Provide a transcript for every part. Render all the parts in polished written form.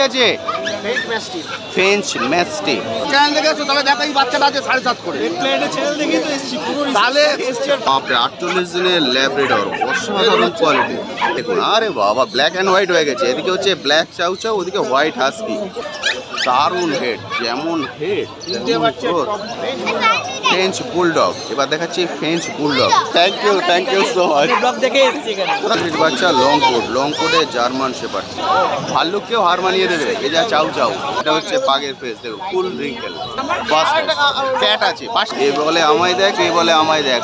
আছে? French mastiff. Channel দেখে এসো, তবে দেখো এই বাচ্চাটা আছে 7.5 করে। তাহলে 48 দিনের ল্যাব্রাডর, অসাধারণ কোয়ালিটি দেখুন। আরে বাবা, ব্ল্যাক অ্যান্ড হোয়াইট হয়ে গেছে। এদিকে হচ্ছে ব্ল্যাক চাউ চাউ, ওদিকে হোয়াইট হাস্কি। দারুণ হেড, যেমন হেড ফ্রেঞ্চ বুলডগ। এবার দেখাচ্ছি French bulldog. Thank you so much. বাচ্চা লং কোটে জার্মান শেপার্ড, ভাল্লুককেও হার মানিয়ে দেবে। এ যা চাউ চাউ, এটা হচ্ছে বাঘের ফেস, দেখো ফুল রিঙ্কেল, ক্যাট আছে পাশে। এ বলে আমায় দেখ, এ বলে আমায় দেখ।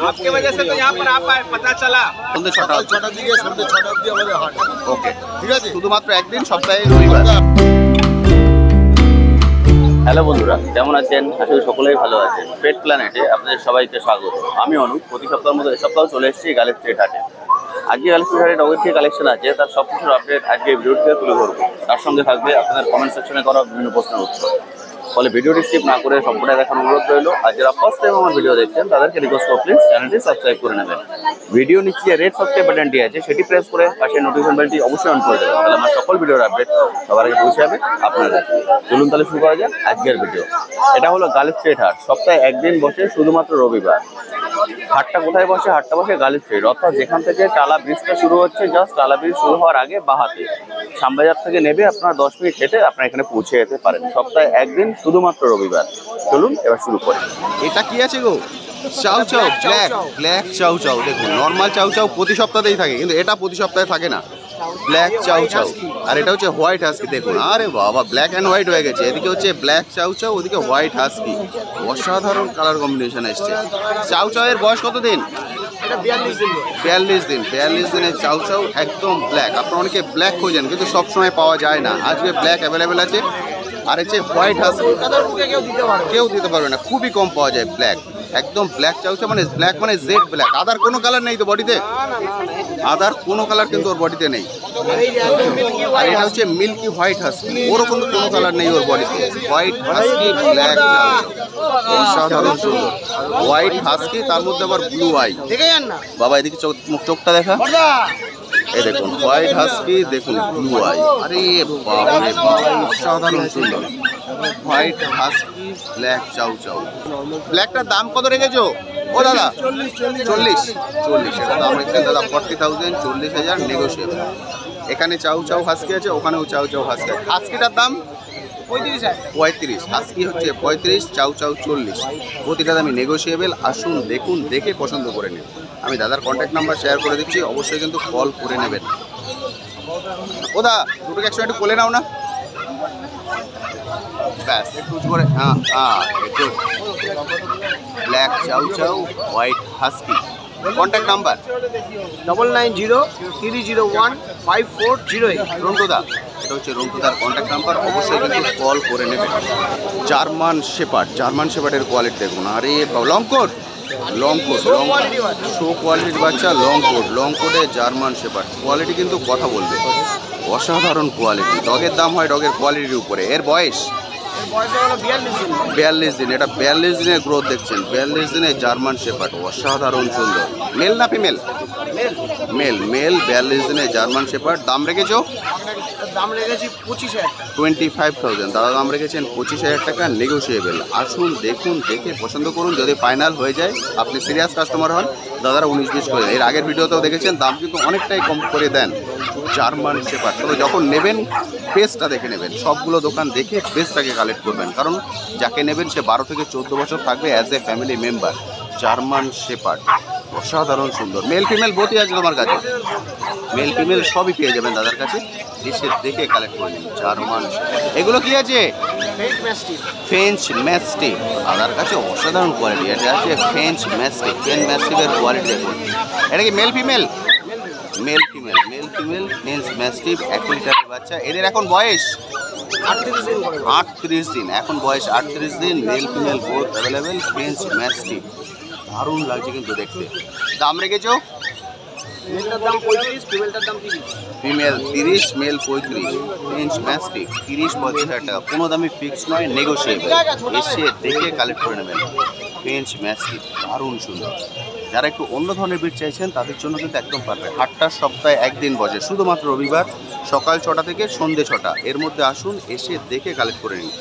आपके वजह से तो यहाँ पर आप आए, पता चला। সন্ধ্যে 6টার দিকে আমাদের হাট। ওকে, ঠিক আছে, শুধুমাত্র একদিন, সপ্তাহে রবিবার। হ্যালো বন্ধুরা, কেমন আছেন? আসলে সকলেই ভালো আছেন। পেট প্ল্যানেটে আপনাদের সবাইকে স্বাগত। আমি অনুপ। প্রতি সপ্তাহের মতো এই সপ্তাহ চলে এসেছি গালের স্ট্রিট হাটে। আজকে গালের স্ট্রিট হাটে ডগের থেকে কালেকশন আছে, তার সব কিছুর আপডেট আজকে ভিডিওটিতে তুলে ধরবো। তার সঙ্গে থাকবে আপনাদের কমেন্ট সেকশনে করা বিভিন্ন প্রশ্নের উত্তর। ফলে ভিডিওটি স্কিপ না করে সম্পূর্ণ দেখার অনুরোধ রইল। আর যারা ফার্স্ট টাইম আমার ভিডিও দেখছেন তাদেরকে রিকোয়েস্ট করব, প্লিজ চ্যানেলটি সাবস্ক্রাইব করে নেবেন। ভিডিও নিচে যে রেড সাবস্ক্রাইব বাটনটি আছে সেটি প্রেস করে পাশে নোটিফিকেশন বেলটি অবশ্যই অন করে দেবেন, তাহলে আমার সকল ভিডিওর আপডেট সবার আগে পৌঁছে যাবে আপনাদের। চলুন তাহলে শুরু করা যাক আজকের ভিডিও। এটা হলো গালের স্ট্রিট হাট, সপ্তাহে একদিন বসে, শুধুমাত্র রবিবার। হাটটা কোথায় বসে? হাটটা বসে গালের স্ট্রিট, অর্থাৎ যেখান থেকে টালা ব্রিজটা শুরু হচ্ছে, জাস্ট টালা ব্রিজ শুরু হওয়ার আগে বাহাতে শ্যামবাজার থেকে নেবে আপনার 10 মিনিট হেঁটে আপনারা এখানে পৌঁছে যেতে পারেন। সপ্তাহে একদিন, শুধুমাত্র রবিবার। চলুন এবার শুরু করি। এটা কি আছে গো? চাউ চাউ, ব্ল্যাক চাউ চাউ। দেখুন, নর্মাল চাউ চাউ প্রতি সপ্তাহেই থাকে, কিন্তু এটা প্রতি সপ্তাহে থাকে না। ব্ল্যাক চাউ চাউ, আর এটা হচ্ছে হোয়াইট হাস্কি। দেখুন, আরে বাবা, ব্ল্যাক অ্যান্ড হোয়াইট হয়ে গেছে। এদিকে হচ্ছে ব্ল্যাক চাউ চাউ, ওদিকে হোয়াইট হাস্কি। অসাধারণ কালার কম্বিনেশন এসছে। চাউ চাউ এর বয়স কত দিন? 42 দিন। 42 দিনের চাউ চাউ, একদম ব্ল্যাক। আপনারা অনেকে ব্ল্যাক খোঁজেন, কিন্তু সবসময় পাওয়া যায় না। আজকে ব্ল্যাক অ্যাভেলেবেল আছে। আর হচ্ছে হোয়াইট হাস্কি, কেউ দিতে পারবে না, খুবই কম পাওয়া যায় ব্ল্যাক। একদম ব্ল্যাক চাউ চাউ, মানে ব্ল্যাক মানে জেড ব্ল্যাক। আদার কোনো কালার নেই তো বডিতে, আদার কোনো কালার কিন্তু ওর বডিতে নেই। আর এটা হচ্ছে মিল্কি হোয়াইট হাস্কি, ওরও কোনো কালার নেই ওর বডিতে। হোয়াইট হাস্কি, ব্ল্যাক চাউ, অসাধারণ সুন্দর। হোয়াইট হাস্কি, তার মধ্যে আবার ব্লু আই। বাবা এদিকে চোখটা দেখা, এই দেখুন হোয়াইট হাস্কি, দেখুন ব্লু আই। আরে বাবা রে বাবা, অসাধারণ সুন্দর। হোয়াইট হাস্কি, ব্ল্যাক চাউ চাউ। ব্ল্যাকটার দাম কত রেখেছো ও দাদা? 40। এটা দাম রেখেছেন দাদা 40,000, 40,000 নেগোশিয়েবল। এখানে চাউ চাউ হাস্কি আছে, ওখানেও চাউ চাউ হাস্কি আছে। হাস্কিটার দাম 35। হাস্কি হচ্ছে 35, চাউ চাউ 40। প্রতিটা দামই নেগোশিয়েবল। আসুন, দেখুন, দেখে পছন্দ করে নিন। আমি দাদার কন্ট্যাক্ট নাম্বার শেয়ার করে দিচ্ছি, অবশ্যই কিন্তু কল করে নেবেন। ও দা, দুটোকে একশো একটু কোলে নাও না, ব্যাস একটু উঁচু করে। একটু ব্ল্যাক চাউ চাউ, হোয়াইট হাস্কি। Contact number 9903015408। রন্টুদা, এটা হচ্ছে রন্টুদার কন্ট্যাক্ট নাম্বার, অবশ্যই কিন্তু কল করে নেবেন। জার্মান শেপার্ডের কোয়ালিটি দেখুন। আরে লং কোট, শো কোয়ালিটির বাচ্চা, লং কোটে জার্মান শেপার্ড। কোয়ালিটি কিন্তু কথা বলবে, অসাধারণ কোয়ালিটি। ডগের দাম হয় ডগের কোয়ালিটির উপরে। এর বয়স 42 দিন। এটা 42 দিনের গ্রোথ দেখছেন। 42 দিনের জার্মান শেপার্ড, অসাধারণ সুন্দর। মেল না ফিমেল? মেল। 42 দিনের জার্মান শেপার্ড। দাম রেখেছো? দাম রেখেছি 25,000। দাদা দাম রেখেছেন 25,000 টাকা, নেগোশিয়েবল। আসুন, দেখুন, দেখে পছন্দ করুন। যদি ফাইনাল হয়ে যায়, আপনি সিরিয়াস কাস্টমার হন, দাদারা 19-20 করে দেন। এর আগের ভিডিওতেও দেখেছেন, দাম কিন্তু অনেকটাই কম করে দেন জার্মান শেপার্ড। তবে যখন নেবেন, ফেসটা দেখে নেবেন। সবগুলো দোকান দেখে ফেসটাকে কালেক্ট করবেন, কারণ যাকে নেবেন সে 12 থেকে 14 বছর থাকবে as a family member. German shepherd, অসাধারণ সুন্দর। মেল ফিমেল বোথই আছে তোমার কাছে? মেল ফিমেল সবই পেয়ে যাবেন দাদার কাছে, এসে দেখে কালেক্ট করে নিন। German shepherd. এগুলো কি আছে? French mastiff. দাদার কাছে অসাধারণ কোয়ালিটি। এটা আছে ফ্রেঞ্চ ম্যাস্টিফের কোয়ালিটি দেখুন। এটা কি male female? Male female French mastiff, 1 লিটারের বাচ্চা। এদের এখন বয়স 38 দিন। এখন বয়স 38 দিন। Male female both available. French mastiff, দারুণ লাগছে কিন্তু দেখতে। দাম রেখেছো? Female 30, mail 35। ফ্রেঞ্চ ম্যাস্টিফ 30-35,000 টাকা। কোনো দামই ফিক্স নয়, নেগোশিয়েবল। এসে দেখে কালেক্ট করে নেবেন। ফ্রেঞ্চ ম্যাস্টিফ, দারুণ সুন্দর। যারা একটু অন্য ধরনের ব্রিড চাইছেন তাদের জন্য কিন্তু একদম পারফেক্ট। হাটটা সপ্তাহে একদিন বসে, শুধুমাত্র রবিবার। সকাল 6টা থেকে সন্ধে 6টা এর মধ্যে আসুন, এসে দেখে কালেক্ট করে নিন।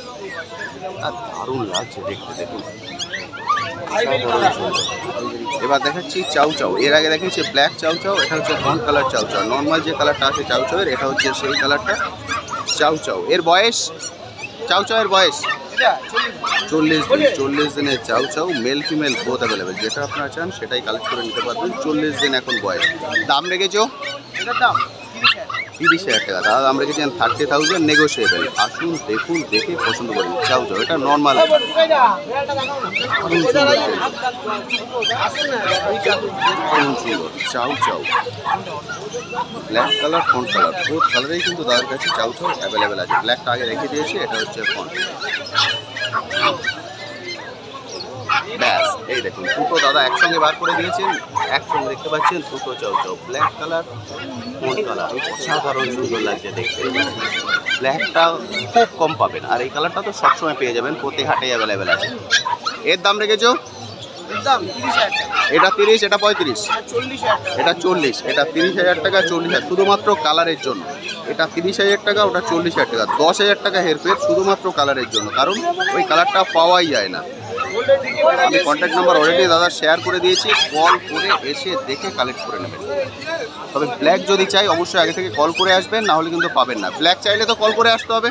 আর দারুণ লাগছে দেখতে, দেখুন। এবার দেখাচ্ছি চাউ চাউ। এর আগে দেখাচ্ছি ব্ল্যাক চাউ চাউ, এটা হচ্ছে ফন্ট কালার চাউ চাউ। নর্মাল যে কালারটা আছে চাউ চাউয়ের, এটা হচ্ছে সেই কালারটা চাউ চাউ। এর বয়স, চাউ চাউয়ের বয়স 40 দিন। 40 দিনের চাউ চাউ, মেল ফিমেল বোথ অ্যাভেলেবেল। যেটা আপনারা চান সেটাই কালেক্ট করে নিতে পারবেন। 40 দিন এখন বয়স। দাম রেখেছো? এটার দাম 30,000 টাকা। দাদা দাম রেখেছেন 30,000, নেগোসিয়েবল। আসুন, দেখুন, দেখে পছন্দ করুন। চাউ চাউ, এটা normal. Chow chow black colour, font colour, both কালারেই কিন্তু দাদার কাছে চাউ চাউ অ্যাভেলেবেল আছে। ব্ল্যাকটা আগে রেখে দিয়েছি, এটা হচ্ছে ফন্ট। ব্যাস, এই দেখুন দুটো দাদা একসঙ্গে বার করে দিয়েছেন। একসঙ্গে দেখতে পাচ্ছেন দুটো চাউ chow, black colour, font colour. অসাধারণ সুন্দর লাগছে দেখতে। ব্ল্যাকটা খুব কম পাবেন, আর এই কালারটা তো সবসময় পেয়ে যাবেন, প্রতি হাটেই অ্যাভেলেবেল আছে। এর দাম রেখেছো? এর দাম 30,000 টাকা। এটা 30, এটা 35, 40,000 টাকা। এটা 40, এটা 30,000 টাকা, 40,000 শুধুমাত্র কালারের জন্য। এটা 30,000 টাকা, ওটা 40,000 টাকা। 10,000 টাকা হেরফের শুধুমাত্র কালারের জন্য, কারণ ওই কালারটা পাওয়াই যায় না। আমি কন্ট্যাক্ট নাম্বার অলরেডি দাদা শেয়ার করে দিয়েছি, কল করে এসে দেখে কালেক্ট করে নেবেন। তবে ব্ল্যাক যদি চাই অবশ্যই আগে থেকে কল করে আসবেন, না হলে কিন্তু পাবেন না। ব্ল্যাক চাইলে তো কল করে আসতে হবে,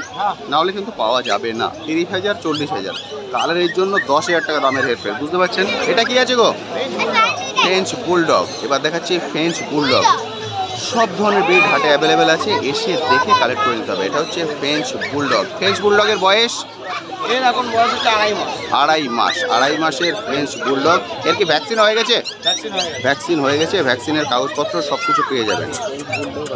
না হলে কিন্তু পাওয়া যাবে না। 30,000, 40,000 কালারের জন্য 10,000 টাকা দামের হেরফের, বুঝতে পারছেন? এটা কি আছে গো? French bulldog. এবার দেখাচ্ছি ফ্রেঞ্চ বুলডগ। সব ধরনের ব্রিড হাটে অ্যাভেলেবেল আছে, এসে দেখে কালেক্ট করে নিতে হবে। এটা হচ্ছে ফ্রেঞ্চ বুলডগ। ফ্রেঞ্চ বুলডগের বয়স, এর এখন বয়স হচ্ছে 2.5 মাস। 2.5 মাস। 2.5 মাসের ফ্রেঞ্চ বুলডগ। এর কি ভ্যাকসিন হয়ে গেছে? ভ্যাকসিন হয়ে গেছে। ভ্যাকসিনের কাগজপত্র সব কিছু পেয়ে যাবেন।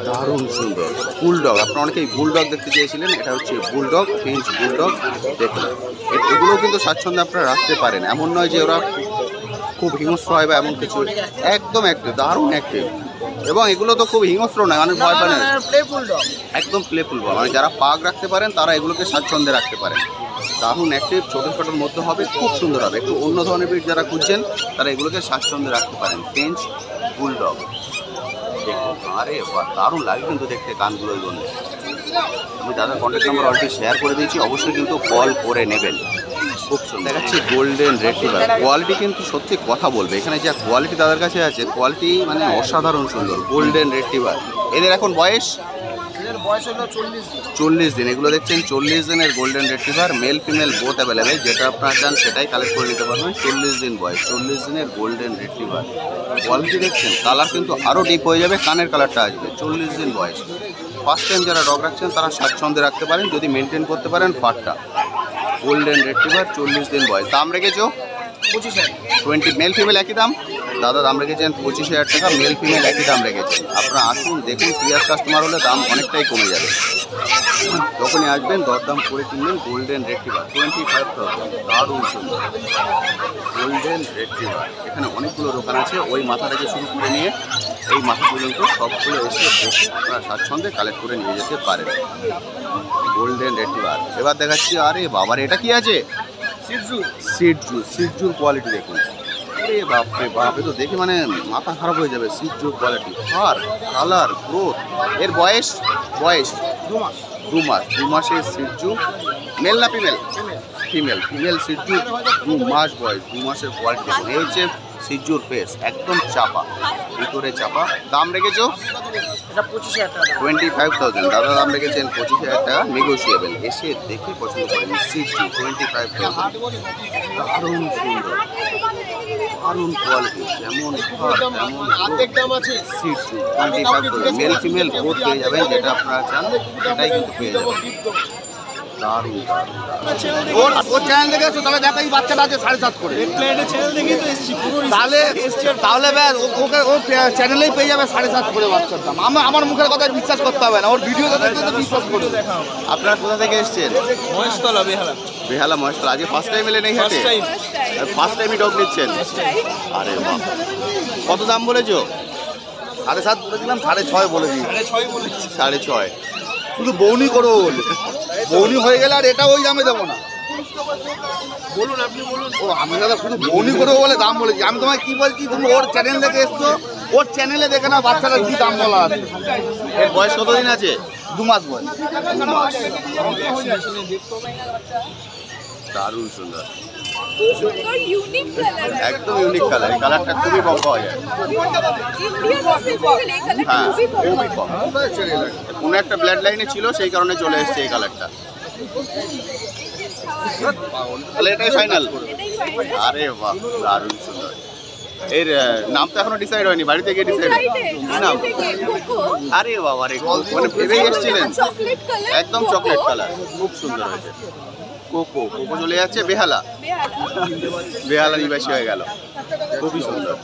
দারুণ সুন্দর বুলডগ। আপনারা অনেকেই বুলডগ দেখতে চেয়েছিলেন, এটা হচ্ছে বুলডগ, ফ্রেঞ্চ বুলডগ। দেখুন এগুলো কিন্তু স্বাচ্ছন্দ্যে আপনারা রাখতে পারেন, এমন নয় যে ওরা খুব হিংস্র হয় বা এমন কিছু। একদম অ্যাক্টিভ, দারুণ অ্যাক্টিভ। এবং এগুলো তো খুব হিংস্র নয়, অনেক ভয় পায় না, প্লেফুল ডগ। একদম প্লেফুল। মানে যারা পাগ রাখতে পারেন তারা এগুলোকে স্বাচ্ছন্দ্যে রাখতে পারেন। দারুণ অ্যাক্টিভ, ছোটো ছোটোর মধ্যে হবে, খুব সুন্দর হবে। একটু অন্য ধরনের ব্রিড যারা খুঁজছেন তারা এগুলোকে স্বাচ্ছন্দ্যে রাখতে পারেন। ফ্রেঞ্চ বুলডগ দেখুন, আরে বাহ, দারুণ লাগে কিন্তু দেখতে কানগুলো জন্য। আমি দাদার কন্ট্যাক্ট নাম্বার অলরেডি শেয়ার করে দিয়েছি, অবশ্যই কিন্তু কল করে নেবেন। খুব সুন্দর দেখাচ্ছি গোল্ডেন রেট্রিভার। কোয়ালিটি কিন্তু সত্যি কথা বলবে, এখানে যা কোয়ালিটি তাদের কাছে আছে, কোয়ালিটি মানে অসাধারণ সুন্দর। Golden retriever. এদের এখন বয়স, এর বয়স হলো 40 দিন। 40 দিন। এগুলো দেখছেন 40 দিনের golden retriever, male female both available. যেটা আপনারা চান সেটাই কালেক্ট করে নিতে পারবেন। 40 দিন বয়স, 40 দিনের গোল্ডেন রেট্রিভার। কোয়ালিটি দেখছেন, কালার কিন্তু আরও ডিপ হয়ে যাবে, কানের কালারটা আসবে। 40 দিন বয়স। ফার্স্ট টাইম যারা ডগ রাখছেন তারা স্বাচ্ছন্দ্যে রাখতে পারেন, যদি মেনটেন করতে পারেন ফারটা। গোল্ডেন রেট্রিভার, 40 দিন বয়স। দাম রেখেছো? 25,000। 20, মেল ফিমেল একই দাম। দাদা দাম রেখেছেন 25,000 টাকা, মেল ফিমেল একই দাম রেখেছেন। আপনারা আসুন, দেখুন, সিরিয়াস কাস্টমার হলে দাম অনেকটাই কমে যাবে। যখনই আসবেন দরদাম করে কিনবেন। গোল্ডেন রেট্রিভার 25,000, দারুণ সুন্দর গোল্ডেন রেট্রিভার। এখানে অনেকগুলো দোকান আছে, ওই মাথা থেকে শুরু করে নিয়ে এই মাথা পর্যন্ত সবগুলো এসে আপনারা স্বাচ্ছন্দ্যে কালেক্ট করে নিয়ে যেতে পারেন। Golden retriever. এবার দেখাচ্ছি, আরে বাবার এটা কি আছে? সিটজু। সিটজুর কোয়ালিটি দেখুন। আরে বাপরে বাপ, এ তো দেখে মানে মাথা খারাপ হয়ে যাবে। সিটজুর কোয়ালিটি, ফার, কালার, গ্রোথ। এর বয়স 2 মাস। 2 মাস। 2 মাসের সিটজু। মেল না ফিমেল? ফিমেল সিটজু, 2 মাস বয়স। 2 মাসের কোয়ালিটি দেখুন। এই হচ্ছে সিটজুর ফেস, একদম চাপা, ভিতরে চাপা। দাম রেখেছো? এটা 25,000 টাকা। 25,000। দাদা দাম রেখেছেন 25,000 টাকা, নেগোসিয়েবল। এসে দেখে পছন্দ করেন। সিটজু 25,000। দারুণ সুন্দর, দারুণ কোয়ালিটি, যেমন অর্ধেক দাম আছে। সিটজু 25,000। মেল ফিমেল বোথ পেয়ে যাবেন, যেটা আপনারা চান সেটাই কিন্তু পেয়ে যাবেন। দারুণ ওর চ্যানেল দেখে এসো, তবে দেখো এই বাচ্চাটা আছে 7.5 করে। তাহলে ব্যাস ওকে ওর চ্যানেলেই পেয়ে যাবে 7.5 করে বাচ্চার দাম। আমার মুখের কথা বিশ্বাস করতে হবে না, ওর ভিডিও দেখে তো বিশ্বাস করবে। আপনারা কোথা থেকে এসেছেন? মহেশতলা, বেহালা, মহেশতলা। আজকে ফার্স্ট টাইম এলেন এই হাটে? ফার্স্ট টাইমই ডগ নিচ্ছেন? আরে বাহ, কত দাম বলেছো? 7.5 বলেছিলাম, 6.5 বলেছি। 6.5। শুধু বৌনি করো, বৌনি হয়ে গেলে আর এটা ওই দামে দেবো না। বলুন, আপনি বলুন। ও আমি দাদা শুধু বৌনি করবো বলে দাম বলেছি। আমি তোমায় কি বলছি, তুমি ওর চ্যানেল দেখে এসছো, ওর চ্যানেলে দেখে না বাচ্চারা কি দাম বলা আছে। এর বয়স কতদিন আছে? 2 মাস বয়স। দারুণ সুন্দর, সুন্দর ইউনিক কালার, একদম ইউনিক কালার। এই কালারটা খুবই কম পাওয়া যায়। ইন্ডিয়ান স্পেসিফিক্যালি এই কালারটা হ্যাঁ, খুবই কম। খুবই কম। কোনো একটা ব্লাড লাইনে ছিল, সেই কারণে চলে এসছে এই কালারটা। তাহলে এটাই ফাইনাল। এটাই ফাইনাল। আরে বাহ, দারুণ সুন্দর। এর নাম তো এখনো ডিসাইড হয়নি, বাড়ি থেকে ডিসাইড কি নাম? আরে বাবা রে, মানে ভেবেই এসেছিলেন? চকলেট কালার, একদম চকলেট কালার, খুব সুন্দর হয়েছে। কোকো, কোকো চলে যাচ্ছে বেহালা, বেহালা নিবাসী হয়ে গেল। খুবই সুন্দর,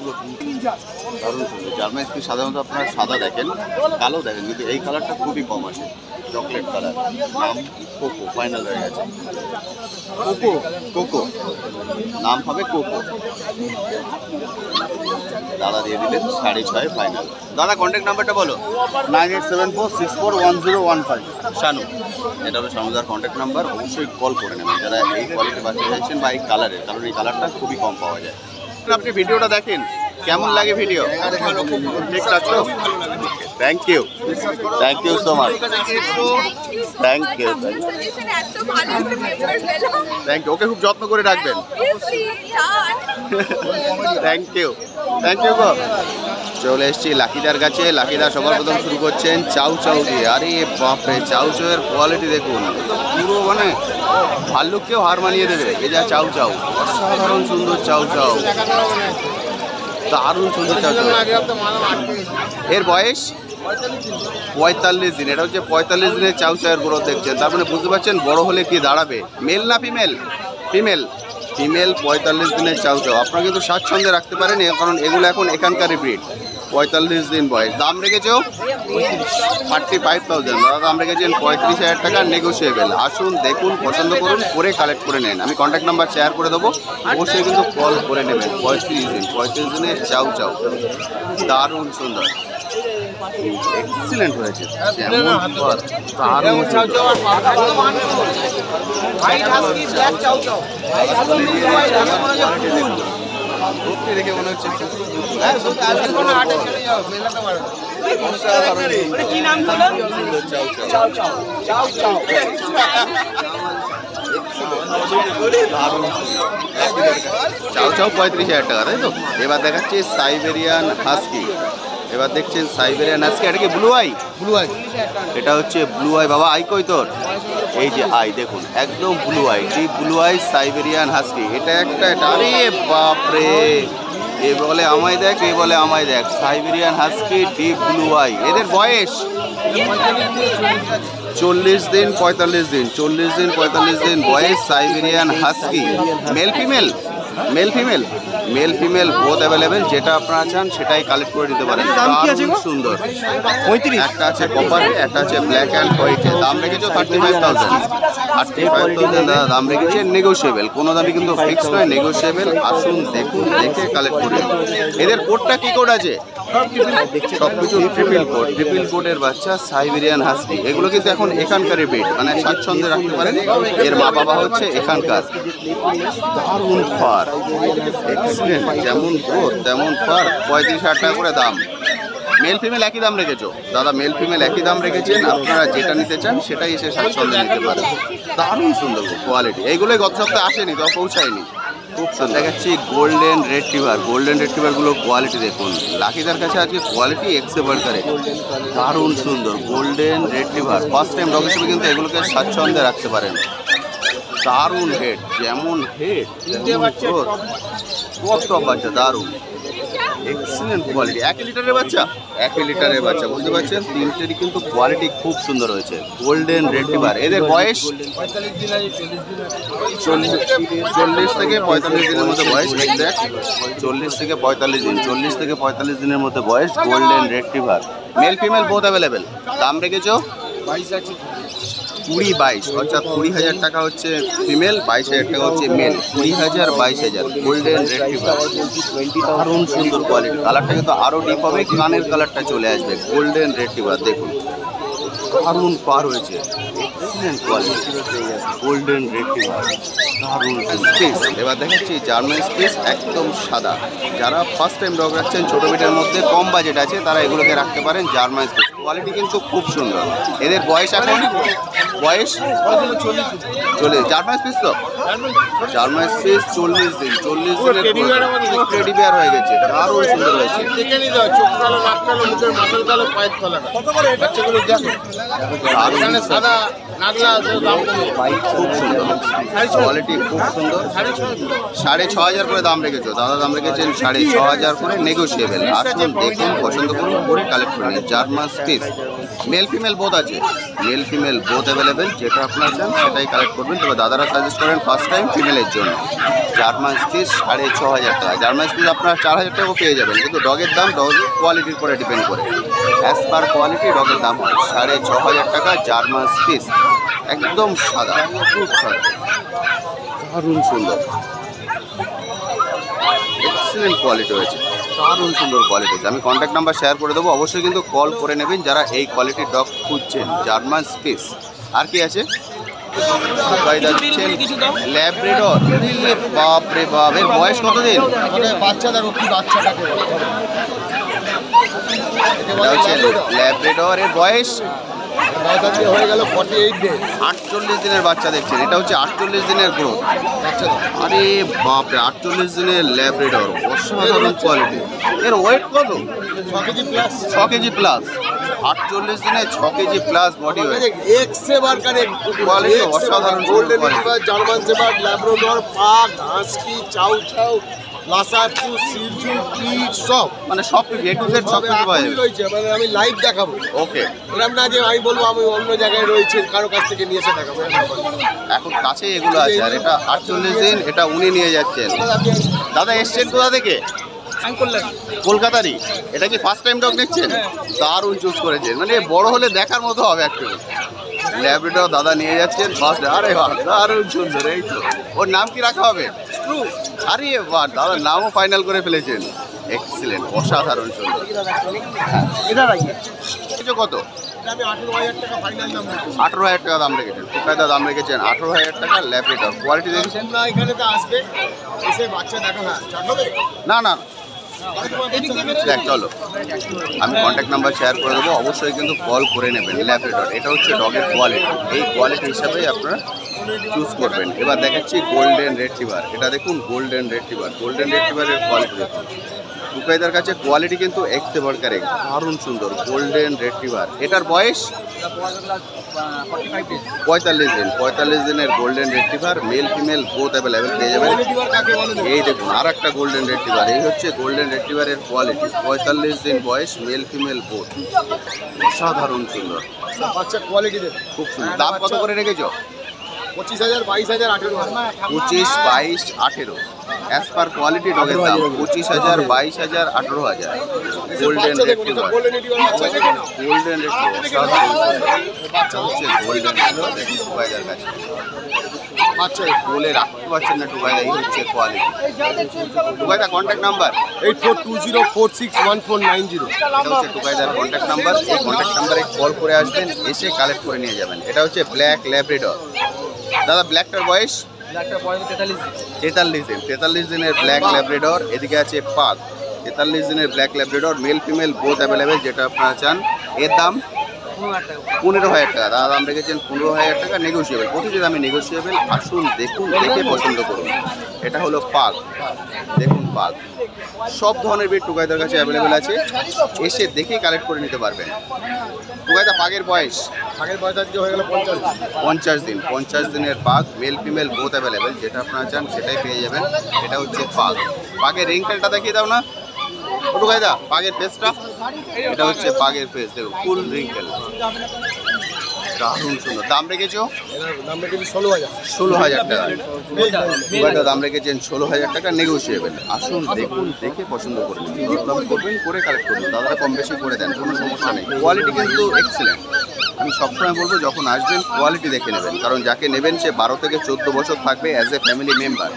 দারুণ সুন্দর। জার্মান স্পিচ সাধারণত আপনারা সাদা দেখেন, কালো দেখেন, কিন্তু এই কালারটা খুবই কম আছে, চকলেট কালার। নাম কোকো, ফাইনাল হয়ে গেছে। কোকো, কোকো নাম হবে কোকো। দাদা দিয়ে দিলেন 6.5 ফাইনাল। দাদা কন্ট্যাক্ট নাম্বারটা বলো। 9874641015। শানু, এটা হলো শানুদার কন্ট্যাক্ট নাম্বার। অবশ্যই কল করে নেবেন যারা এই কোয়ালিটির বাচ্চা চাইছেন বা এই কালারের, কারণ এই কালারটা খুবই কম পাওয়া যায়। আপনি ভিডিওটা দেখেন, কেমন লাগে ভিডিও? ঠিক আছে, thank you, thank you so much, thank you, suggestion এত ভালো একটা মেম্বার পেলাম। Thank you. ওকে খুব যত্ন করে রাখবেন। Obviously, done. Thank you, thank you গো। চলে এসেছি লাকিদার কাছে। লাকিদা সবার প্রথম শুরু করছেন চাউ চাউ দিয়ে। আরে বাপরে, চাউ চাউয়ের কোয়ালিটি দেখুন, পুরো মানে ভাল্লুককেও হার মানিয়ে দেবে। এই যা চাউ চাউ, অসাধারণ সুন্দর চাউ চাউ, দারুণ সুন্দর চাউ চাউ। এর বয়স 45 দিন। এটা হচ্ছে 45 দিনের চাউ চাউয়ের গ্রোথ দেখছেন। তার মানে বুঝতে পারছেন বড় হলে কি দাঁড়াবে। মেল না ফিমেল? ফিমেল, ফিমেল 45 দিনের চাউ চাউ। আপনারা কিন্তু স্বাচ্ছন্দ্যে রাখতে পারেন, কারণ এগুলো এখন এখানকারই ব্রিড। 45 দিন বয়স। দাম রেখেছো 35,000। দাদা দাম রেখেছেন 35,000 টাকা, নেগোসিয়েবল। আসুন দেখুন, পছন্দ করুন, করে কালেক্ট করে নেন। আমি কন্ট্যাক্ট নাম্বার শেয়ার করে দেবো, অবশ্যই কিন্তু কল করে নেবেন। 35 দিনের চাউ চাউ, দারুণ সুন্দর, এক্সিলেন্ট হয়েছে। দারুণ সুন্দর। দেখে মনে হচ্ছে চাউ চাউ 35,000 টাকা, তাই তো? এবার দেখাচ্ছি সাইবেরিয়ান হাস্কি। এবার দেখছেন সাইবেরিয়ান হাস্কি। এটা কি ব্লু আই? Blue eye. এটা হচ্ছে ব্লু আই। বাবা আই কই তোর? এই যে আই দেখুন, একদম blue eye, deep blue eye Siberian husky. এটা একটা, আরে বাপরে, এ বলে আমায় দেখ, এ বলে আমায় দেখ। Siberian husky, deep blue eye. এদের বয়স 40 দিন 45 দিন, 40 দিন 45 দিন বয়স। Siberian husky, male female? Male female, male female both available. যেটা আপনারা চান সেটাই কালেক্ট করে নিতে পারেন। দারুণ সুন্দর। 35, একটা আছে কপারে, একটা আছে ব্ল্যাক অ্যান্ড হোয়াইটে। দাম রেখেছো 35,000। 35,000 দাদা দাম রেখেছে, নেগোসিয়েবল। কোনো দামই কিন্তু ফিক্স নয়, নেগোসিয়েবল। আসুন দেখুন, দেখে কালেক্ট করুন। এদের কোডটা কি কোড আছে? সবকিছু ট্রিপল কোড। ট্রিপল কোডের বাচ্চা সাইবেরিয়ান হাস্কি। এগুলো কিন্তু এখন এখানকার ব্রিড, মানে স্বাচ্ছন্দ্যে রাখতে পারেন। এর মা বাবা হচ্ছে এখানকার। দারুণ ফার, এক্সিলেন্ট। যেমন গ্রোথ তেমন ফার। 35,000 টাকা করে দাম। মেল ফিমেল একই দাম রেখেছো? দাদা মেল ফিমেল একই দাম রেখেছেন। আপনারা যেটা নিতে চান সেটাই এসে স্বাচ্ছন্দ্যে নিতে পারেন। দারুণ সুন্দর কোয়ালিটি। এইগুলোই গত সপ্তাহে আসেনি, তো পৌঁছায়নি। খুব সুন্দর। দেখাচ্ছি গোল্ডেন রেট্রিভার। গোল্ডেন রেট্রিভারগুলো কোয়ালিটি দেখুন। লাকিদার কাছে আজকে কোয়ালিটি এক্সেপ্ট করে, দারুণ সুন্দর golden retriever. First time dog হিসেবে কিন্তু এগুলোকে স্বাচ্ছন্দ্যে রাখতে পারেন। দারুণ হেড, যেমন হেড কত বাচ্চা, দারুণ এক্সিলেন্ট কোয়ালিটি। 1 লিটারের বাচ্চা, 1 লিটারের বাচ্চা, বুঝতে পারছেন? তিনটেরই কিন্তু কোয়ালিটি খুব সুন্দর হয়েছে। Golden retriever. এদের বয়স 40 থেকে 45 দিনের মধ্যে বয়স। এক্স্যাক্ট 40 থেকে 45 দিন, 40 থেকে 45 দিনের মধ্যে বয়স। Golden retriever, male female both available. দাম রেখেছো 20-22, অর্থাৎ 20,000 টাকা হচ্ছে ফিমেল, 22,000 টাকা হচ্ছে মেল। 20,000 22,000। গোল্ডেন রেট্রিভার, দারুণ সুন্দর কোয়ালিটি। কালারটা কিন্তু আরও ডিপ হবে, কানের কালারটা চলে আসবে। গোল্ডেন রেট্রিভার দেখুন, দারুণ পার হয়েছে, এক্সিলেন্ট কোয়ালিটি, গোল্ডেন রেট্রিভার, দারুণ স্পেস। এবার দেখাচ্ছি জার্মান স্পেস, একদম সাদা। যারা ফার্স্ট টাইম ডগ রাখছেন, ছোটো মিটার মধ্যে কম বাজেট আছে, তারা এগুলোকে রাখতে পারেন। জার্মান স্পেস কোয়ালিটি কিন্তু খুব সুন্দর। এদের বয়স এখন বয়স 40। জার্মান স্পেস তো জার্মান স্পেস 40 দিন, 40 দিনের টেডি বিয়ার হয়ে গেছে, দারুণ সুন্দর হয়েছে। দেখে নিতে হয়, চোখ কালো, নাক কালো, মুখের মাথার কালো, পায়ের তলা কালো। বাচ্চাগুলো দেখো, এখানে সাদা নাগলা আছে, দাম কম। খুব সুন্দর কোয়ালিটি, খুব সুন্দর। 6,500 করে দাম রেখেছো দাদা, দাম রেখেছেন 6,500 করে, নেগোসিয়েবল। আসুন দেখুন, পছন্দ করুন, করে কালেক্ট করে নিন। German space male female both আছে, মেল ফিমেল বোথ অ্যাভেলেবেল। যেটা আপনার চান সেটাই কালেক্ট করবেন। তবে দাদারা সাজেস্ট করেন ফার্স্ট টাইম ফিমেলের জন্য। জার্মান স্পেস 6,500 টাকা। জার্মান স্পেস আপনার 4,000 টাকাও পেয়ে যাবেন, কিন্তু ডগের দাম ডগের কোয়ালিটির উপরে ডিপেন্ড করে। অ্যাজ পার কোয়ালিটি ডগের দাম হয় 6,500 টাকা। জার্মান স্পেস একদম সাদা, খুব সাদা, দারুণ সুন্দর, এক্সিলেন্ট কোয়ালিটি হয়েছে, দারুণ সুন্দর কোয়ালিটি হয়েছে। আমি কন্ট্যাক্ট নাম্বার শেয়ার করে দেবো, অবশ্যই কিন্তু কল করে নেবেন যারা এই কোয়ালিটির ডগ খুঁজছেন। German space. আর কি আছে? ল্যাব্রেডর, বাপ রে বাপ, এর বয়স কতদিন? বাচ্চা দেখো কি বাচ্চাটাকে এটা হচ্ছে ল্যাব্রেডর, এর বয়স হয়ে গেল 48 ডেজ। 48 দিনের বাচ্চা দেখছেন। এটা হচ্ছে 48 দিনের গ্রোথ। আরে বাপরে, 48 দিনের ল্যাব্রেডর, অসাধারণ কোয়ালিটি। এর ওয়েট কত? 6 কেজি প্লাস। 6 KG plus. 48 দিনে 6 KG plus body weight. Quality অসাধারণ golden quality. Retriever, German shepherd, Labrador, pug, husky, chow chow, লাসাচু, সিলচু, পিট সব, মানে সব কিছু A to Z সব কিছু পাওয়া যাবে। রয়েছে। মানে আমি লাইভ দেখাবো, ওকে, এরকম না যে আমি বলবো আমি অন্য জায়গায় রয়েছে, কারো কাছ থেকে নিয়ে এসে দেখাবো। এখন কাছে এগুলো আছে। আর এটা 48 দিন, এটা উনি নিয়ে যাচ্ছেন। দাদা এসছেন কোথা থেকে? কলকাতারই। এটা কি ফার্স্ট টাইম ডগ দেখছেন? দারুণ চুজ করেছেন, মানে বড় হলে দেখার মতো হবে অ্যাকচুয়ালি। ল্যাব্রেডর দাদা নিয়ে যাচ্ছেন ফার্স্ট। আরে বাহ, দারুণ সুন্দর। এই তো, ওর নাম কি রাখা হবে? আরে বাহ, দাদার নামও ফাইনাল করে ফেলেছেন। এক্সিলেন্ট, অসাধারণ সুন্দর। এটা কত? আমি 18,000 টাকা ফাইনাল দাম দিচ্ছি। 18,000 টাকা দাম রেখেছেন। কোথায় দাম রেখেছেন? 18,000 টাকা ল্যাব্রেডর। কোয়ালিটি দেখেছেন? তোমরা এখানে তো আসবে, এসে বাচ্চা দেখো। হ্যাঁ, চাটবে না না, দেখ চলো, আমি কন্ট্যাক্ট নাম্বার শেয়ার করে দেবো, অবশ্যই কিন্তু কল করে নেবেন। ল্যাব্রেডর, এটা হচ্ছে ডগের কোয়ালিটি, এই কোয়ালিটি হিসাবেই আপনারা চুজ করবেন। এবার দেখাচ্ছি গোল্ডেন রেট্রিভার। এটা দেখুন, গোল্ডেন রেট্রিভার। গোল্ডেন রেট্রিভারের কোয়ালিটি দেখুন। টুকাইদার কাছে কোয়ালিটি কিন্তু একতে বড়কারে, দারুণ সুন্দর। গোল্ডেন রেট্রিভার, এটার বয়স 45 দিন। 45 দিনের golden retriever, male female both available পেয়ে যাবেন। এই দেখুন আর একটা গোল্ডেন রেট্রিভার। এই হচ্ছে গোল্ডেন রেট্রিভারের কোয়ালিটি। 45 দিন বয়স, মেল ফিমেল বোথ, অসাধারণ সুন্দর, বাচ্চা কোয়ালিটি দেখো, খুব সুন্দর। দাম কত করে রেখেছো? 25,000, 22,000, 18,000। 25, 22, 18। অ্যাজ পার কোয়ালিটি ডগের দাম 25,000, 22,000, 18,000। গোল্ডেন রেট্রিভার, গোল্ডেন রিট্রিভার বাচ্চা দেখো। গোল্ডেন রেট্রিভার, বাচ্চা হচ্ছে গোল্ডেন রেট্রিভার। টুকাইদার কাছে বাচ্চা বলে রাখতে পারছেন না টুকাইদা, এই হচ্ছে কোয়ালিটি। টুকাইদা contact number 8420461490। এটা হচ্ছে টুকাইদার কন্ট্যাক্ট নাম্বার। এই কন্ট্যাক্ট নাম্বারে কল করে আসবেন, এসে কালেক্ট করে নিয়ে যাবেন। এটা হচ্ছে ব্ল্যাক ল্যাব্রেডর। দাদা ব্ল্যাকটার বয়স 43 দিন। 43 দিনের ব্ল্যাক ল্যাব্রেডর। এদিকে আছে পাগ, 43 দিনের black Labrador, male female both available. যেটা আপনারা চান। এর দাম 15,000 টাকা। দাদা দাম রেখেছেন 15,000 টাকা, নেগোসিয়েবল। প্রতিটি দামে নেগোসিয়েবল। আসুন দেখুন, দেখে পছন্দ করুন। এটা হলো পাগ, দেখুন পাগ। সব ধরনের বিট টুকাইদার কাছে অ্যাভেলেবেল আছে, এসে দেখে কালেক্ট করে নিতে পারবেন। টুকাইদা পাগের বয়স? আগের বয়স আজকে হয়ে গেল 50 দিন। 50 দিনের পাগ, মেল ফিমেল বোথ অ্যাভেলেবেল। যেটা আপনারা চান সেটাই পেয়ে যাবেন। এটা হচ্ছে পাগ। পাগের রিঙ্কেলটা দেখিয়ে দাও না টুকাইদা, পাগের ফেসটা। এটা হচ্ছে পাগের ফেস, দেখো ফুল রিঙ্কেল, দারুণ সুন্দর। দাম রেখেছো? দাম রেখেছি 16,000। 16,000 টাকা। টুকাইদা দাম রেখেছেন 16,000 টাকা, নেগোসিয়েবল। আসুন দেখুন, দেখে পছন্দ করবেন, দাম করবেন, করে কালেক্ট করবেন। দাদারা কম বেশি করে দেন, কোনো সমস্যা নেই। কোয়ালিটি কিন্তু এক্সিলেন্ট। আমি সবসময় বলবো যখন আসবেন কোয়ালিটি দেখে নেবেন, কারণ যাকে নেবেন সে 12 থেকে 14 বছর থাকবে অ্যাজ এ ফ্যামিলি মেম্বার।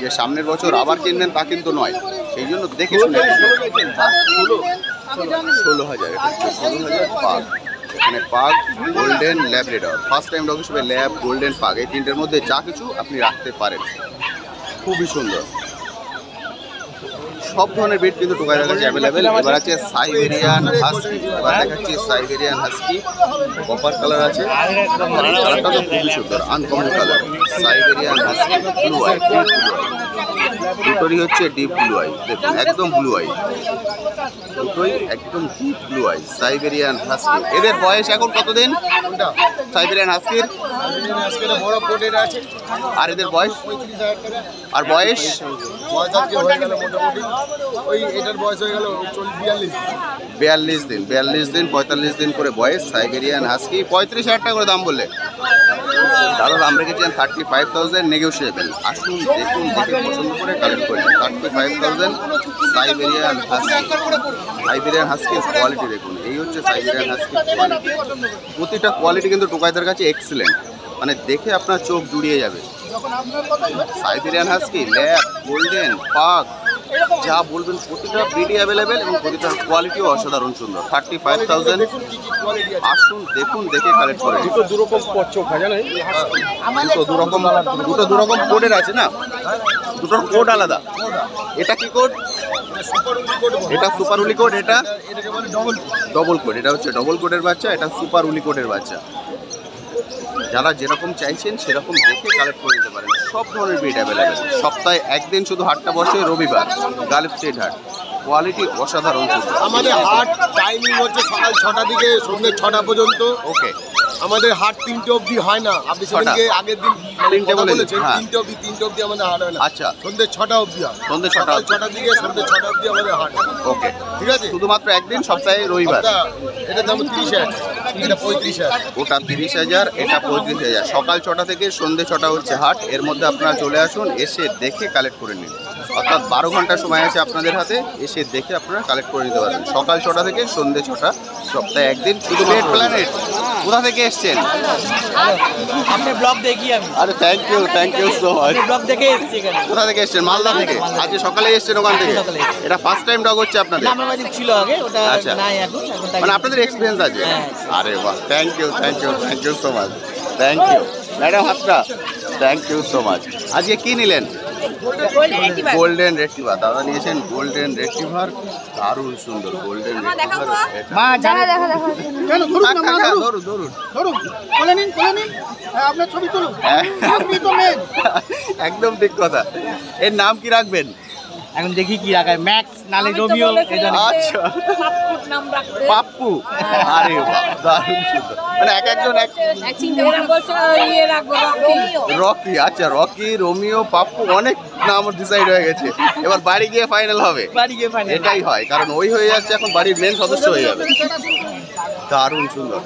যে সামনের বছর আবার কিনবেন তা কিন্তু নয়, সেই জন্য দেখে শুনে 16,000। এটা হচ্ছে 16,000 পাগ। এখানে pug, golden, Labrador. First time dog হিসেবে ল্যাব, গোল্ডেন, পাগ এই তিনটের মধ্যে যা কিছু আপনি রাখতে পারেন। খুবই সুন্দর, সব ধরনের ব্রিড কিন্তু টোকাইদের কাছে অ্যাভেলেবেল। এবার আছে সাইবেরিয়ান হাস্কি। এবার দেখাচ্ছি সাইবেরিয়ান হাস্কি, কপার কালার আছে, কালারটা তো খুবই সুন্দর, uncommon colour. Siberian husky blue eye, দুটোরই হচ্ছে ডিপ ব্লু আই, দেখুন একদম ব্লু আই, দুটোই একদম deep blue eye. Siberian husky, এদের বয়স এখন কতদিন সাইবেরিয়ান হাস্কির? বড় কোটের আছে, আর এদের বয়স? 35,000 টাকা। আর বয়স? বয়স আজকে হয়ে গেল মোটামুটি, ওই এটার বয়স হয়ে গেল 42 42 দিন। দিন, 42 দিন, 45 দিন করে বয়স। সাইবেরিয়ান হাস্কি 35,000 টাকা করে দাম বললে। দাদা দাম রেখেছেন 35,000, নেগোশিয়েবল। আসুন দেখুন, দেখে পছন্দ করে কালেক্ট করে 35,000 সাইবেরিয়ান হাস্কি। সাইবেরিয়ান হাস্কির কোয়ালিটি দেখুন, এই হচ্ছে সাইবেরিয়ান হাস্কির কোয়ালিটি। প্রতিটা কোয়ালিটি কিন্তু টোকাইদের কাছে এক্সিলেন্ট, মানে দেখে আপনার চোখ জুড়িয়ে যাবে। সাইবেরিয়ান হাস্কি, ল্যাব, গোল্ডেন, পাগ যা বলবেন প্রতিটা ব্রিডই অ্যাভেলেবেল এবং প্রতিটার কোয়ালিটিও অসাধারণ সুন্দর। 35,000। আসুন দেখুন, দেখে কালেক্ট করে। দুটো দুরকম চোখ জানেন, দুটো দুরকম কোডের আছে না, দুটোর কোড আলাদা। এটা কি কোড? এটা সুপার উলি কোড, এটা ডবল কোড। এটা হচ্ছে ডবল কোডের বাচ্চা, এটা সুপার উলি কোডের বাচ্চা। যারা যেরকম চাইছেন সেরকম দেখে কালেক্ট করে নিতে পারেন। সব ধরনের ব্রিড অ্যাভেলেবেল। সপ্তাহে একদিন শুধু হাটটা বসে, রবিবার, গালিব স্ট্রিট হাট। কোয়ালিটি অসাধারণ। আমাদের হাট টাইমিং হচ্ছে সকাল 6টা থেকে সন্ধ্যে 6টা পর্যন্ত। ওকে, আমাদের হাট 3টে অবধি হয় না। আপনি সেদিনকে আগের দিন 3টে কথা বলেছেন, বলেছেন, হ্যাঁ। 3টে অবধি আমাদের হাট হয় না। আচ্ছা, সন্ধ্যে 6টা অবধি হয়। সন্ধ্যে 6টা সকাল 6টা থেকে সন্ধ্যে 6টা অবধি আমাদের হাট হয়। ওকে, ঠিক আছে, শুধুমাত্র একদিন সপ্তাহে রবিবার। এটার দাম 30,000, এটা 35,000। ওটা 30,000, এটা 35,000। সকাল 6টা থেকে সন্ধ্যে 6টা হচ্ছে হাট। এর মধ্যে আপনারা চলে আসুন, এসে দেখে কালেক্ট করে নিন। অর্থাৎ 12 ঘন্টা সময় আছে আপনাদের হাতে, এসে দেখে আপনারা কালেক্ট করে নিতে পারবেন। সকাল 6টা থেকে সন্ধ্যে 6টা, সপ্তাহে একদিন শুধু। পেট প্ল্যানেট কোথা থেকে এসছেন? আপনার ব্লগ দেখি আমি। আরে thank you so much. Blog দেখে এসেছি এখানে। কোথা থেকে এসছেন? মালদা থেকে। আজকে সকালে এসছেন ওখান থেকে? সকালে। এটা ফার্স্ট টাইম ডগ হচ্ছে আপনাদের? আমার বাড়ি ছিল আগে, ওটা আচ্ছা। নাই এখন। মানে আপনাদের এক্সপিরিয়েন্স আছে? হ্যাঁ। আরে বাহ, thank you so much. Thank you madam হাতটা, থ্যাংক ইউ সো মাচ। আজকে কি নিলেন? Golden retriever. দাদা নিয়েছেন গোল্ডেন রেট্রিভার, দারুণ সুন্দর গোল্ডেন রেট্রিভার। মা জানা কেন ধরুন না, মা ধরুন, ধরুন ধরুন। ধরুন, কোলে নিন, হ্যাঁ, আপনার ছবি তুলুন। হ্যাঁ। আপনি তো মেন। একদম ঠিক কথা। এর নাম কি রাখবেন? এখন দেখি কি রাখায়, ম্যাক্স নালে রোমিও। আচ্ছা, পাপ্পু। আরে বাহ, দারুণ সুন্দর। মানে একজন রকি। আচ্ছা, রকি, রোমিও, পাপ্পু, অনেক নাম ডিসাইড হয়ে গেছে। এবার বাড়ি গিয়ে ফাইনাল হবে। বাড়ি গিয়ে ফাইনাল। এটাই হয়, কারণ ওই হয়ে যাচ্ছে এখন বাড়ির মেন সদস্য হয়ে যাবে। দারুণ সুন্দর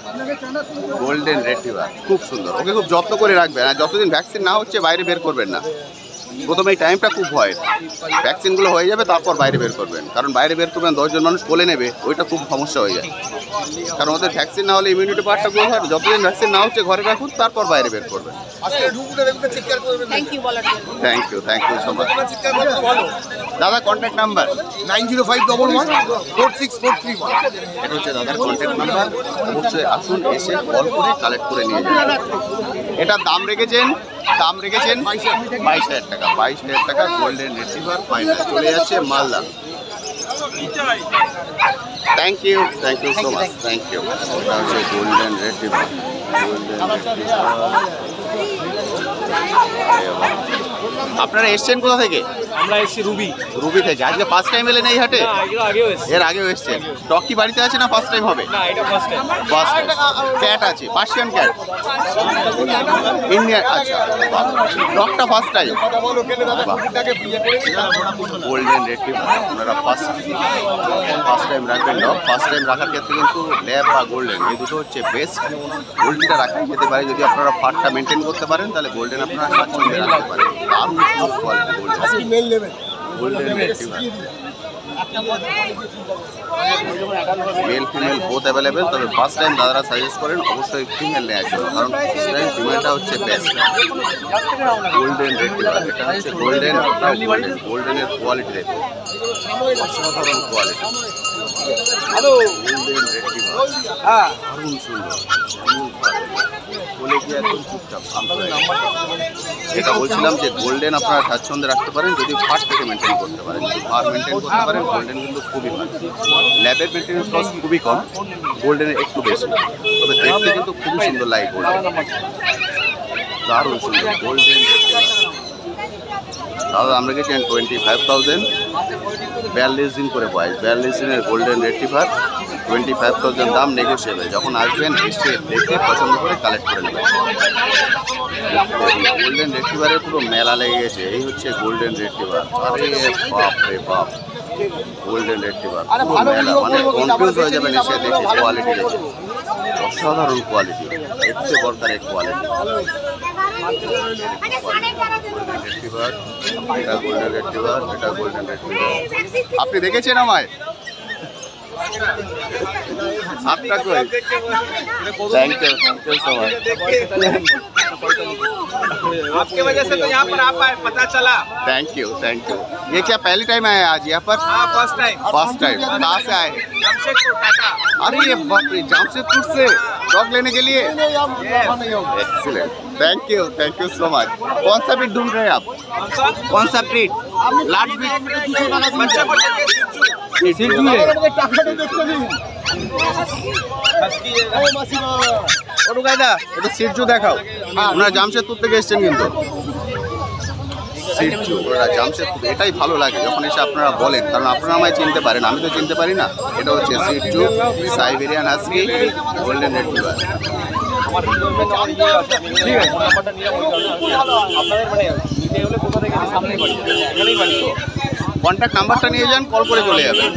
গোল্ডেন রেট্রিভার, খুব সুন্দর। ওকে খুব যত্ন করে রাখবেন, আর যতদিন ভ্যাকসিন না হচ্ছে বাইরে বের করবেন না। প্রথমে এই টাইমটা খুব ভয়, ভ্যাকসিনগুলো হয়ে যাবে তারপর বাইরে বের করবেন। কারণ বাইরে বের করবেন 10 জন মানুষ কোলে নেবে, ওইটা খুব সমস্যা হয়ে যায়। কারণ ওদের ভ্যাকসিন না হলে ইমিউনিটি পাওয়ারটা গ্রো হয়। যতদিন ভ্যাকসিন না হচ্ছে ঘরে রাখুন, তারপর বাইরে বের করবেন। Thank you so much. দাদা কন্ট্যাক্ট নাম্বার? 9051114641। এটা হচ্ছে দাদার কন্ট্যাক্ট নাম্বার। অবশ্যই আসুন, এসে কল করে কালেক্ট করে নিয়ে যান। এটার দাম রেখেছেন 22,000 টাকা। 22,000 টাকা গোল্ডেন রিসিভার ফাইনাল চলে যাচ্ছে Malda. Thank you so much. Thank you. এটা হচ্ছে গোল্ডেন রিসিভার। আপনারা এসছেন কোথা থেকে? আমরা এসেছি রুবি থেকে। আজকে ফার্স্ট টাইম এলেন এই হাটে? এর আগেও এসছেন। ডগ কি বাড়িতে আছে না ফার্স্ট টাইম হবে? First time. ক্যাট আছে, পার্সিয়ান ক্যাট, ইন্ডিয়ান। আচ্ছা, ডগটা ফার্স্ট টাইম। গোল্ডেন রেট্রিভার আপনারা ফার্স্ট টাইম রাখবেন। ডগ ফার্স্ট টাইম রাখার ক্ষেত্রে কিন্তু ল্যাব বা গোল্ডেন এই দুটো হচ্ছে বেস্ট। গোল্ডেনটা রাখা যেতে পারে যদি আপনারা ফারটা মেনটেন করতে পারেন, তাহলে গোল্ডেন আপনারা স্বাচ্ছন্দ্যে রাখতে পারেন। দারুণ quality golden retriever. Male female both available, তবে ফার্স্ট টাইম দাদারা সাজেস্ট করেন অবশ্যই ফিমেল নেওয়ার জন্য, কারণ ফার্স্ট টাইম ফিমেলটা হচ্ছে বেস্ট। গোল্ডেন রেট্রিভার, এটা হচ্ছে গোল্ডেনের কোয়ালিটি দেখুন, অসাধারণ কোয়ালিটি। গোল্ডেন রেট্রিভার দারুণ সুন্দর বলে কি একদম চুপচাপ শান্ত হয়ে গেছে। যেটা বলছিলাম যে গোল্ডেন আপনারা স্বাচ্ছন্দ্যে রাখতে পারেন যদি ফার থেকে মেনটেন করতে পারেন, যদি ফার মেনটেন করতে পারেন গোল্ডেন কিন্তু খুবই ভালো। ল্যাবের মেনটেন্স কস্ট খুবই কম, গোল্ডেনের একটু বেশি, তবে দেখতে কিন্তু খুবই সুন্দর লাগে গোল্ডেন, দারুণ সুন্দর গোল্ডেন রেট্রিভার। দাদা আমরা গেছেন 25,000, 42 দিন করে বয়স, 42 দিনের গোল্ডেন রেট্রিভার 25,000 দাম, নেগোসিয়েবল। যখন আসবেন এসে দেখে পছন্দ করে কালেক্ট করে নেবেন। গোল্ডেন রেট্রিভারের পুরো মেলা লেগে গেছে, এই হচ্ছে গোল্ডেন রেট্রিভার। আরে বাপ রে বাপ, গোল্ডেন রেট্রিভার পুরো মেলা, মানে কনফিউজ হয়ে যাবেন এসে দেখে কোয়ালিটি দেখে, অসাধারণ কোয়ালিটি, দেখতে দরকার এই কোয়ালিটি। রেট্রিভার, এটা গোল্ডেন রেট্রিভার, এটা গোল্ডেন রেট্রিভার। আপনি দেখেছেন আমায়? আপনার কই? Thank you so much. आपके वजह से तो यहाँ पर आ पाए, पता चला। Thank you. ये क्या पहली टाइम आए आज यहाँ पर? हाँ, फर्स्ट टाइम। First time. कहाँ से आए? जमशेदपुर, टाटा। अरे ये बाप रे, जामशेदपुर से डॉग लेने के लिए? Excellent, thank you so much. कौन सा ब्रीड ढूंढ रहे हैं आप? कौन सा ब्रीड? Large breed? बच्चा को लेके सिद्धू है। এটা সিরজু দেখাও। ওনারা জামশেদপুর থেকে এসেছেন কিন্তু সিরজু, ওরা জামশেদপুর। এটাই ভালো লাগে যখন এসে আপনারা বলেন, কারণ আপনারা আমায় চিনতে পারেন, আমি তো চিনতে পারি না। এটা হচ্ছে সিরজু, Siberian husky, golden retriever. Contact নাম্বারটা নিয়ে যান, কল করে চলে যাবেন।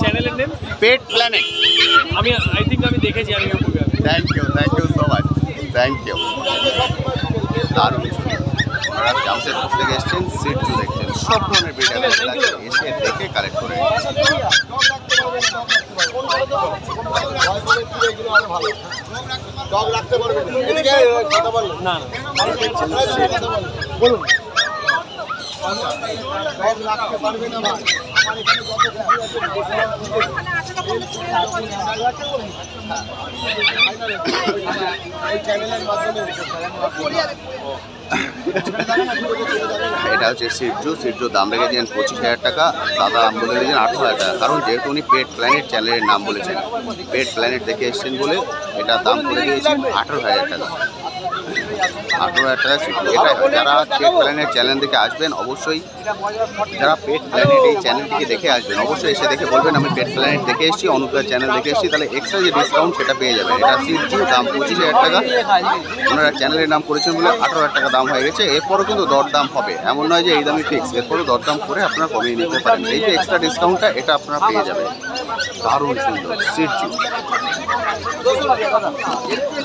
চ্যানেলের নেম পেট প্ল্যানেট। আমি আই থিঙ্ক আমি দেখেছি, আমি ইউটিউবে। Thank you so much, thank you. দারুণ, ওনারা জামশেদপুর থেকে এসছেন, সিরজু দেখছেন, সব ধরনের ব্রিড অ্যাভেলেবল আছে, এসে দেখে কালেক্ট করে নিন। এটা হচ্ছে সিরজু দাম রেখেছেন 25,000 টাকা, দাদা দাম বলে দিয়েছেন 18,000 টাকা, কারণ যেহেতু উনি পেট প্ল্যানেট চ্যানেলের নাম বলেছেন, পেট প্ল্যানেট দেখে এসছেন বলে এটা দাম করে দিয়েছেন 18,000 টাকা। 18,000 টাকা সিরজু। এটাই হয়, যারা পেট প্ল্যানেট চ্যানেল দেখে আসবেন অবশ্যই, যারা পেট প্ল্যানেট এই চ্যানেলটিকে দেখে আসবেন অবশ্যই এসে দেখে বলবেন আমি পেট প্ল্যানেট দেখে এসেছি, অনুপ্রিয়ার চ্যানেল দেখে এসেছি, তাহলে এক্সট্রা যে ডিসকাউন্ট সেটা পেয়ে যাবেন। এটা সিরজু, দাম 25,000 টাকা, ওনারা চ্যানেলের নাম করেছেন বলে 18,000 টাকা দাম হয়ে গেছে। এরপরও কিন্তু দরদাম হবে, এমন নয় যে এই দামই ফিক্স, এরপরও দরদাম করে আপনারা কমিয়ে নিতে পারেন। এই যে এক্সট্রা ডিসকাউন্টটা এটা আপনারা পেয়ে যাবেন। দারুণ সুন্দর সিরজু,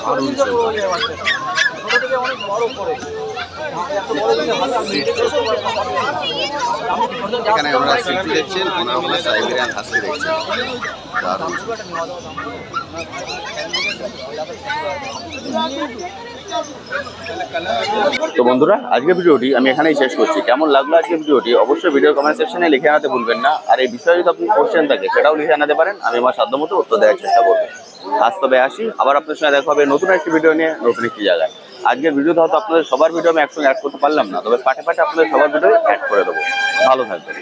দারুণ সুন্দর। এখানে আমরা সিরজু দেখছেন, ওনারা সাইবেরিয়ান হাস্কি দেখছেন, দারুণ। তো বন্ধুরা, আজকের ভিডিওটি আমি এখানেই শেষ করছি। কেমন লাগলো আজকের ভিডিওটি অবশ্যই ভিডিও কমেন্ট সেকশনে লিখে জানাতে ভুলবেন না। আর এই বিষয়ে যদি আপনি কোশ্চেন থাকে সেটাও লিখে জানাতে পারেন, আমি আমার সাধ্যমতো উত্তর দেওয়ার চেষ্টা করবো। আজ তবে আসি, আবার আপনার সঙ্গে দেখা হবে নতুন একটি ভিডিও নিয়ে, নতুন একটি জায়গায়। আজকের ভিডিওতে হয়তো আপনাদের সবার ভিডিও আমি একসঙ্গে অ্যাড করতে পারলাম না, তবে পাটে পাটে আপনাদের সবার ভিডিও অ্যাড করে দেবো। ভালো থাকবেন।